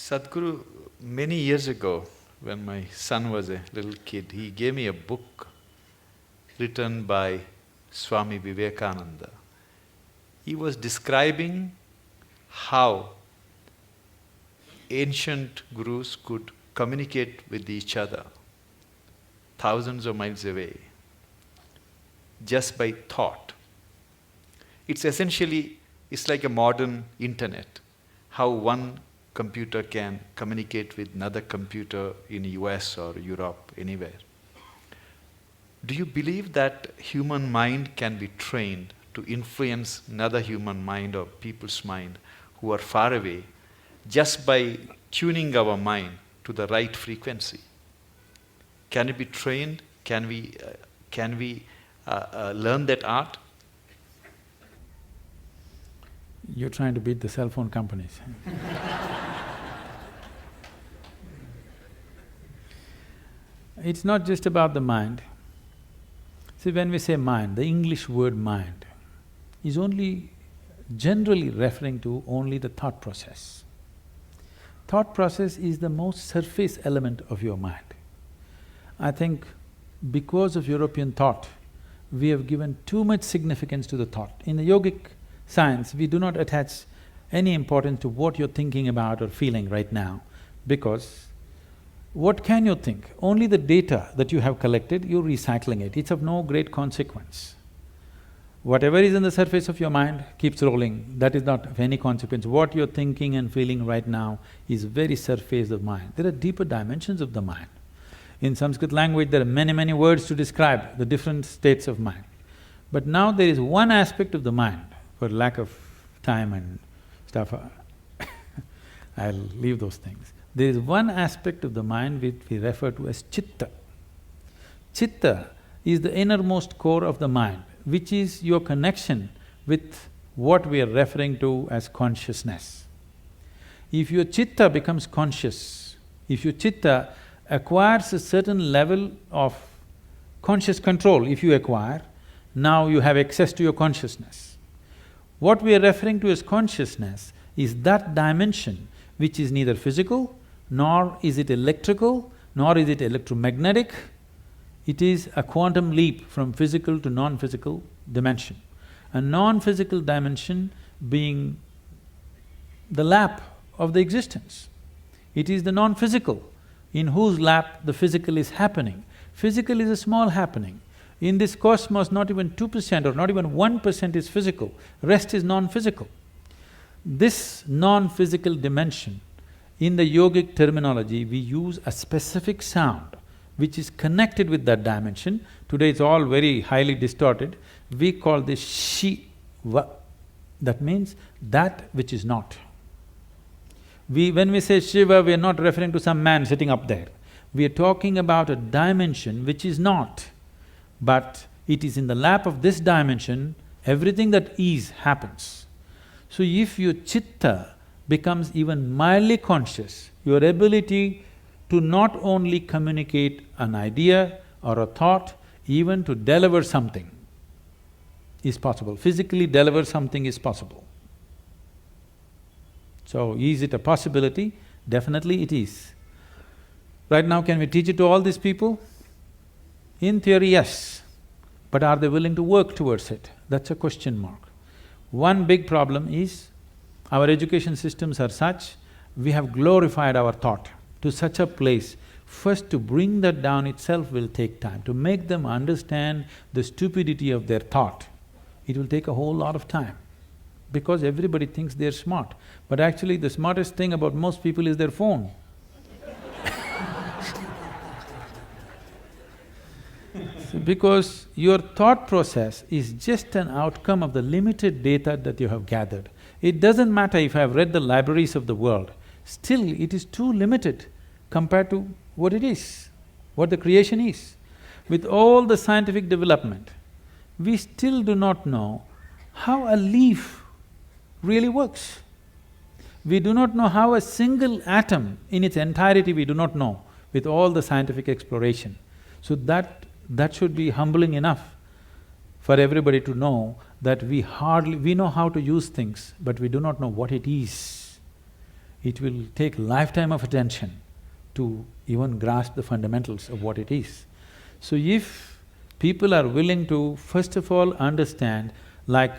Sadhguru, many years ago, when my son was a little kid, he gave me a book written by Swami Vivekananda. He was describing how ancient gurus could communicate with each other thousands of miles away just by thought. It's like a modern internet, how one computer can communicate with another computer in US or Europe, anywhere. Do you believe that human mind can be trained to influence another human mind or people's mind who are far away just by tuning our mind to the right frequency? Can it be trained? Can we learn that art? You're trying to beat the cell phone companies. It's not just about the mind. See, when we say mind, the English word mind is only generally referring to only the thought process. Thought process is the most surface element of your mind. I think because of European thought, we have given too much significance to the thought. In the yogic science, we do not attach any importance to what you're thinking about or feeling right now, because what can you think? Only the data that you have collected, you're recycling it. It's of no great consequence. Whatever is on the surface of your mind keeps rolling, that is not of any consequence. What you're thinking and feeling right now is very surface of mind. There are deeper dimensions of the mind. In Sanskrit language, there are many words to describe the different states of mind. But now there is one aspect of the mind, for lack of time and stuff, I'll leave those things. There is one aspect of the mind which we refer to as chitta. Chitta is the innermost core of the mind, which is your connection with what we are referring to as consciousness. If your chitta becomes conscious, if your chitta acquires a certain level of conscious control, if you acquire, now you have access to your consciousness. What we are referring to as consciousness is that dimension which is neither physical, nor is it electrical, nor is it electromagnetic. It is a quantum leap from physical to non-physical dimension. A non-physical dimension being the lap of the existence. It is the non-physical in whose lap the physical is happening. Physical is a small happening. In this cosmos, not even 2% or not even 1% is physical, rest is non-physical. This non-physical dimension, in the yogic terminology, we use a specific sound which is connected with that dimension. Today it's all very highly distorted. We call this Shiva. That means that which is not. When we say Shiva, we are not referring to some man sitting up there. We are talking about a dimension which is not, but it is in the lap of this dimension, everything that is happens. So if your chitta becomes even mildly conscious, your ability to not only communicate an idea or a thought, even to deliver something is possible. Physically deliver something is possible. So, is it a possibility? Definitely it is. Right now, can we teach it to all these people? In theory, yes. But are they willing to work towards it? That's a question mark. One big problem is, our education systems are such, we have glorified our thought to such a place. First, to bring that down itself will take time. To make them understand the stupidity of their thought, it will take a whole lot of time. Because everybody thinks they're smart, but actually the smartest thing about most people is their phone. Because your thought process is just an outcome of the limited data that you have gathered. It doesn't matter if I have read the libraries of the world, still it is too limited compared to what it is, what the creation is. With all the scientific development, we still do not know how a leaf really works. We do not know how a single atom in its entirety we do not know with all the scientific exploration. So that should be humbling enough for everybody to know that we know how to use things, but we do not know what it is. it will take a lifetime of attention to even grasp the fundamentals of what it is. So if people are willing to first of all understand, like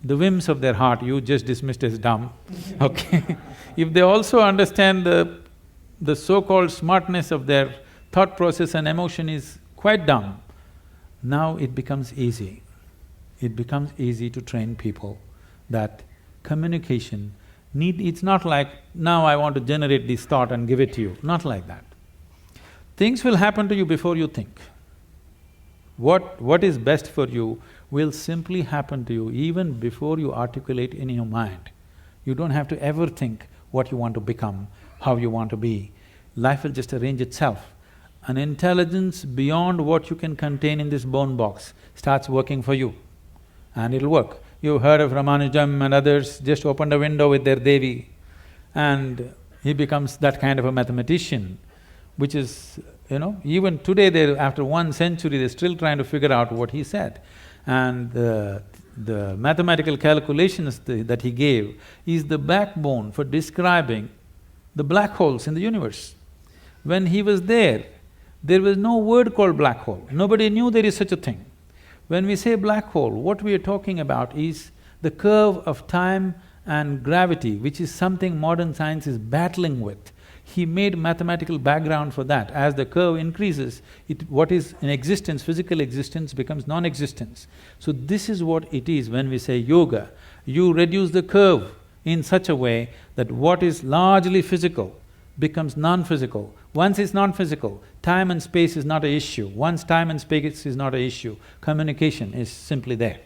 the whims of their heart you just dismissed as dumb, okay? If they also understand the so-called smartness of their thought process and emotion is quite dumb, now it becomes easy. It becomes easy to train people that communication it's not like, now I want to generate this thought and give it to you, not like that. Things will happen to you before you think. What is best for you will simply happen to you even before you articulate in your mind. You don't have to ever think what you want to become, how you want to be. Life will just arrange itself. An intelligence beyond what you can contain in this bone box starts working for you, and it'll work. You heard of Ramanujam and others just opened a window with their Devi, and he becomes that kind of a mathematician, which is, even today after 1 century, they're still trying to figure out what he said. And the mathematical calculations that he gave is the backbone for describing the black holes in the universe. When he was there was no word called black hole, nobody knew there is such a thing. When we say black hole, what we are talking about is the curve of time and gravity, which is something modern science is battling with. He made mathematical background for that. As the curve increases, what is in existence, physical existence, becomes non-existence. So this is what it is when we say yoga. You reduce the curve in such a way that what is largely physical becomes non-physical. Once it's non-physical, time and space is not an issue. Once time and space is not an issue, communication is simply there.